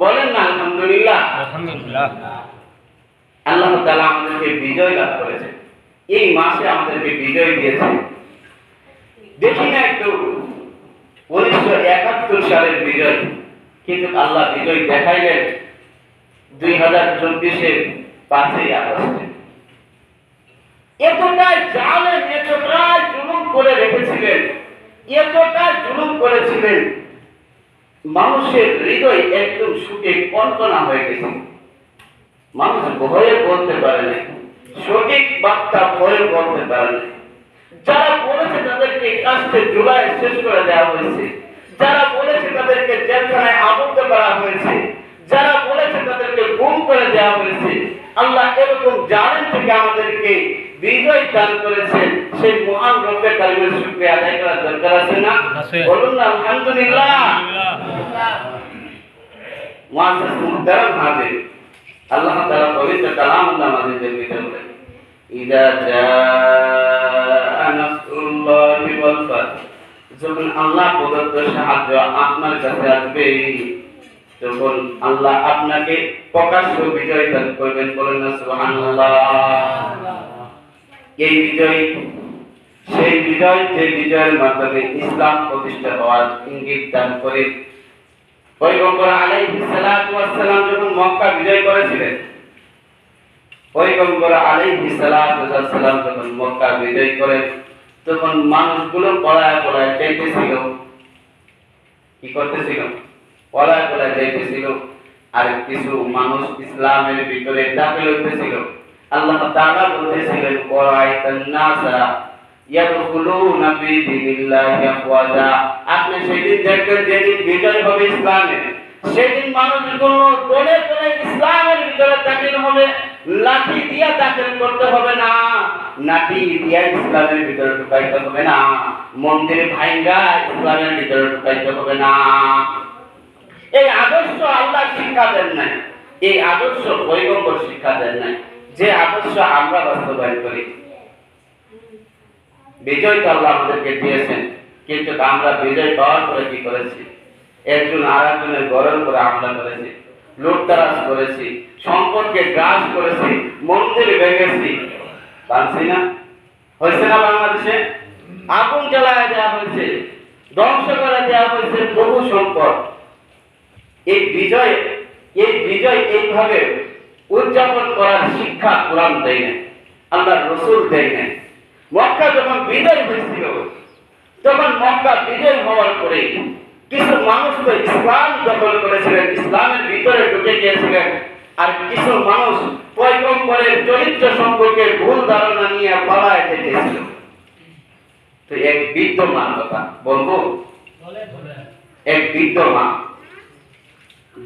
বলেন না আলহামদুলিল্লাহ। আলহামদুলিল্লাহ। আল্লাহ তাআলা আমাদেরকে বিজয় লাভ করেছে, এই মাসে আমাদেরকে বিজয় দিয়েছে। দেখি না একটু 1971 সালের বিজয়, কিন্তু আল্লাহ বিজয় দেখাইলেন 2024-এর 5ই আগস্টে। এতটাই জালেম, এতটাই জুলুম করে রেখেছিলেন, এতটাই জুলুম করেছিলেন, মানুষের হৃদয় একদম সুখে কল্পনা হয়ে গেছে। মানুষ ভয়ে বলতে পারে না, সঠিক বার্তা ভয়ে বলতে পারে না। যারা বলেছে তাদেরকে কাস্টে জুলাই শেষ করে দেওয়া হয়েছে, যারা বলেছে তাদেরকে জেলখানায় আবদ্ধ করা হয়েছে, যারা বলেছে তাদেরকে গুম করে দেওয়া হয়েছে। আল্লাহ এরকম জালেম থেকে আমাদেরকে বিজয় দান করেছেন, সেই মহান রব্বে কারিমের শুকরিয়া আদায় করার দরকার আছে না? বলুন না আলহামদুলিল্লাহ। মুআজ্জাজ মুহতারাম হাজির, আল্লাহ তাআলা পবিত্র কালামুল্লাহ মাজিদের ভিতরে বলেন, ইযা জাআ নাসরুল্লাহি ওয়াল ফাতহ, যখন আল্লাহ প্রদত্ত সাহায্য আপনার কাছে আসবে, তখন আল্লাহ আপনাকে প্রকাশ্য বিজয় দান করবেন। বলেন না সুবহানাল্লাহ। এই বিজয় সেই বিজয়, যে বিজয়ের মাধ্যমে ইসলাম প্রতিষ্ঠা হওয়ার ইঙ্গিত দান করে। পয়গম্বর আলাইহিস সালাতু ওয়াস সালাম যখন মক্কা বিজয় করেছিলেন, পয়গম্বর আলাইহিস সালাতু ওয়াস সালাম যখন মক্কা বিজয় করেন, তখন মানুষগুলো পলায় পলায় যাইতেছিল। কি করতেছিল? পলায় পলায় যাইতেছিল। আর কিছু মানুষ ইসলামের ভিতরে দাখিল হইতেছিল। আল্লাহ তাআলা বলতেছিলেন, ওয়ারাইতান নাসা ইয়াদখুলুনা ফি দীনিল্লাহি আফওয়াজা। আপনি সেদিন দেখবেন যেদিন বিজয় হবে ইসলামে, সেদিন মানুষগুলো দলে দলে ইসলামের ভিতরে দাখিল হবে। লাঠি দিয়া দাখিল করতে হবে না, লাঠি দিয়া ইসলামের ভিতরে ঢুকাইতে হবে না, মন্দিরে ভাঙ্গা ইসলামের ভিতরে ঢুকাইতে হবে না। এই আদর্শ আল্লাহ শিক্ষা দেন নাই, এই আদর্শ পয়গম্বর শিক্ষা দেন নাই, যে আদর্শ আমরা বাস্তবায়ন করি। বিজয় তো আল্লাহ আমাদেরকে দিয়েছেন, কিন্তু আমরা বিজয় পাওয়ার পরে কি করেছি? একজন আর একজনের গরম করে হামলা করেছি, লুটতরাজ করেছি, সম্পদকে গ্রাস করেছি, মন্দির ভেঙেছি। পারছি না? হয়েছে না? বাংলাদেশে আগুন জ্বালায় দেওয়া হয়েছে, ধ্বংস করে দেওয়া হয়েছে বহু সম্পদ। এই বিজয় এইভাবে উদযাপন করার শিক্ষা কোরআন দেয় না, আল্লাহর রাসূল দেয় না। মক্কা যখন বিজয় হয়েছিল, তখন মক্কা বিজয় হওয়ার পরে কিছু মানুষ তো ইসলাম দখল করেছিলেন, ইসলামের ভিতরে ঢুকে গিয়েছিলেন। আর কিছু মানুষ পয়গম্বরের চরিত্র সম্পর্কে ভুল ধারণা নিয়ে পালায় যেতেছিল। তো এক বৃদ্ধ মা, কথা বলবো, এক বৃদ্ধ মা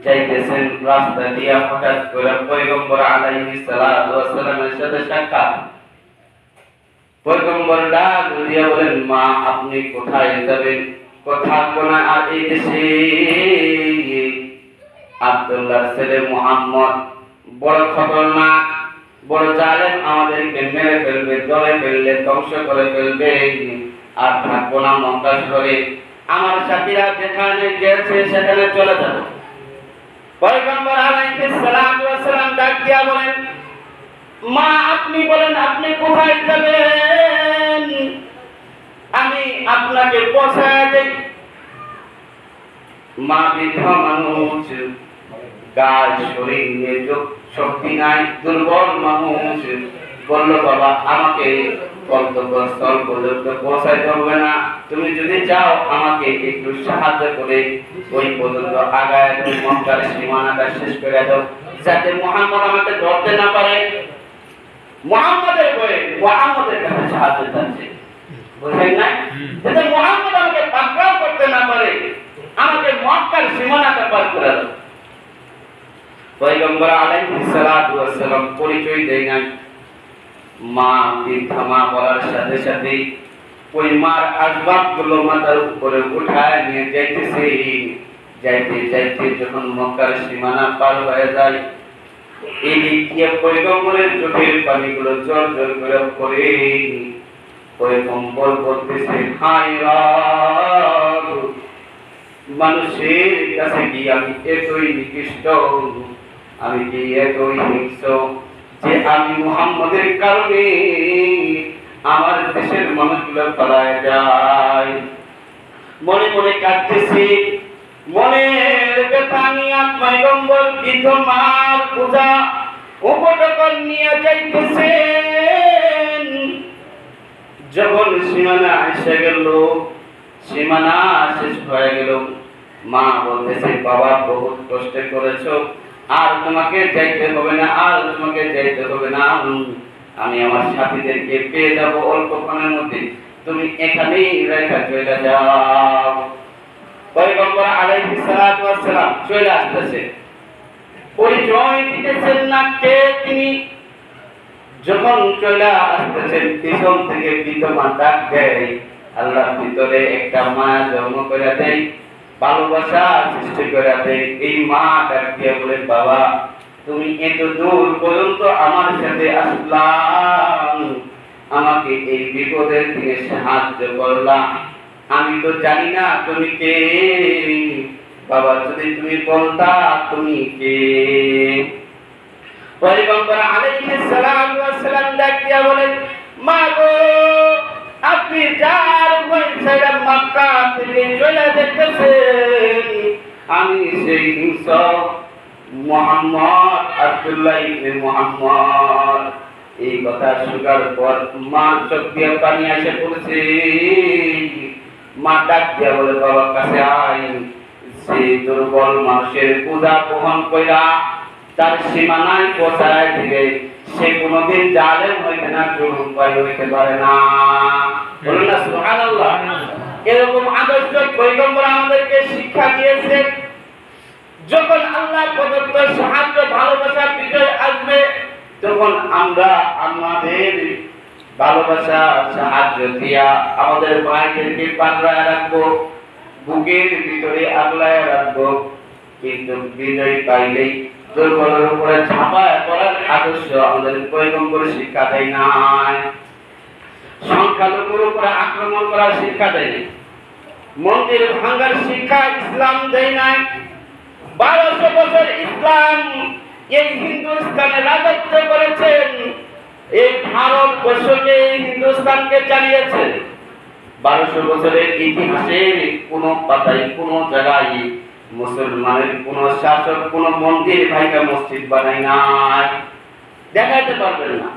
যাইতেছেন রাস্তা দিয়া, হঠাৎ করে পয়গম্বর আলাইহিস সালাতু ওয়াস সালামের সাথে সাক্ষাৎ। পয়গম্বর ডাক দিয়া বলেন, মা আপনি কোথায় যাবেন? কথা কোনা আর এই দেশে আব্দুল্লাহর ছেলে মুহাম্মদ বড় খতরনাক, বড় জালেম, আমাদেরকে মেরে ফেলবে, দলে ফেললে ধ্বংস করে ফেলবে। আর থাকবো না মক্কা শহরে, আমার সাথীরা যেখানে গেছে সেখানে চলে যাব। পয়গম্বর আলাইহিস সালাতু ওয়াস সালাম ডাক দিয়া বলেন, মা আপনি বলেন আপনি কোথায় যাবেন, আমি আপনাকে পৌঁছায় দেই। মা বৃদ্ধ মানুষ, গায়ে শরীরে শক্তি নাই, দুর্বল মানুষ, বলল বাবা আমাকে গন্তব্যস্থল পর্যন্ত পৌঁছাইতে হবে না, তুমি যদি চাও আমাকে একটু সাহায্য করে ওই পর্যন্ত আগায় তুমি মক্কার সীমানাটা শেষ করে দাও, যাতে মুহাম্মদ আমাকে ধরতে না পারে। মুহাম্মদের ভয়ে মুহাম্মদের কাছে সাহায্য চাচ্ছে, বুঝলেন না? যাতে মুহাম্মদ আমাকে পাকড়াও করতে না পারে, আমাকে মক্কার সীমানাটা পার করে দাও। পয়গম্বর আলাইহিস সালাতু ওয়াস সালাম পরিচয় দেয় না। মা বৃদ্ধা মা বলার সাথে সাথে ওই মার আসবাবগুলো মাথার উপরে উঠায় নিয়ে যাইতেছে। যাইতে যাইতে যখন মক্কার সীমানা পার হয়ে যায়, এদিক দিয়ে পয়গম্বরের চোখের পানিগুলো জল জল করে পড়ে। পয়গম্বর বলতেছে, হায় রাত, মানুষের কাছে কি আমি এতই নিকৃষ্ট, আমি কি এতই হিংস্র যে আমি মুহাম্মদের কারণে আমার দেশের মানুষগুলো পালায় যায়। মনে মনে কাঁদতেছি, মনের ব্যথা নিয়ে আত্মায় গম্বর বৃদ্ধ মার পূজা উপটকন নিয়ে যাইতেছেন। যখন সীমানা এসে গেল, সীমানা শেষ হয়ে গেল, মা বলতেছে বাবা বহুত কষ্ট করেছো, আর তোমাকে যাইতে হবে না, আর তোমাকে যাইতে হবে না, আমি আমার সাথীদেরকে পেয়ে যাব অল্পক্ষণের মধ্যে, তুমি এখানেই রেখা চলে যাও। পয়গম্বর আলাইহিস সালাতু ওয়াস সালাম চলে আসতেছে, পরিচয় দিতেছেন না কে তিনি। যখন চলে আসতেছেন পিছন থেকে বিদ্যমান ডাক দেয়, আল্লাহ ভিতরে একটা মায়া জন্ম করে দেয়, ভালোবাসা সৃষ্টি করে দেয়। এই মা ডাক দিয়ে বলে বাবা তুমি এত দূর পর্যন্ত আমার সাথে আসলাম, আমাকে এই বিপদের দিনে সাহায্য করলাম, আমি তো জানি না তুমি কে, বাবা যদি তুমি বলতা তুমি কে। পয়গম্বর আলাইহিস সালাতু ওয়াস সালাম ডাক দিয়া বলেন মা গো আপনি যার ভয় ছেড়ে মক্কা থেকে চলে যেতেছেন, আমি সেই হিংস্র মুহাম্মদ আব্দুল্লাহ ইবনে মুহাম্মদ। এই কথা শোনার পর মা চোখ দিয়ে পানি এসে পড়েছে। মা ডাক দিয়া বলে বাবার কাছে আয়, সেই দুর্বল মানুষের পূজা বহন কইরা তার সীমানায় পৌঁছায় দিবে, সে কোনোদিন জালেম হইতে না, জুলুম হইতে পারে না। বলুন না সুবহানাল্লাহ। এরকম আদর্শ পয়গম্বর আমাদেরকে শিক্ষা দিয়েছে। যখন আল্লাহ প্রদত্ত সাহায্য ভালোবাসা বিজয় আসবে, তখন আমরা আমাদের ভালোবাসা সাহায্য দিয়া আমাদের ভাইদেরকে পাকড়ায় রাখবো, বুকের ভিতরে আগলায় রাখবো। কিন্তু বিজয় পাইলেই দুর্বলের উপরে ঝাঁপায় পড়ার আদর্শ আমাদের পয়গম্বর শিক্ষা দেয় নাই। সংখ্যালঘুর উপরে আক্রমণ করার শিক্ষা দেয় নাই। মন্দির ভাঙার শিক্ষা ইসলাম দেয় নাই। 1200 বছর ইসলাম এই হিন্দুস্তানে রাজত্ব করেছেন, এই ভারতবর্ষকে হিন্দুস্তানকে চালিয়েছেন। 1200 বছরের ইতিহাসের কোন পাতায় কোন জায়গায় মুসলমানের কোন শাসক কোন মন্দির ভাইকা মসজিদ বানায় নাই, দেখাইতে পারবেন না।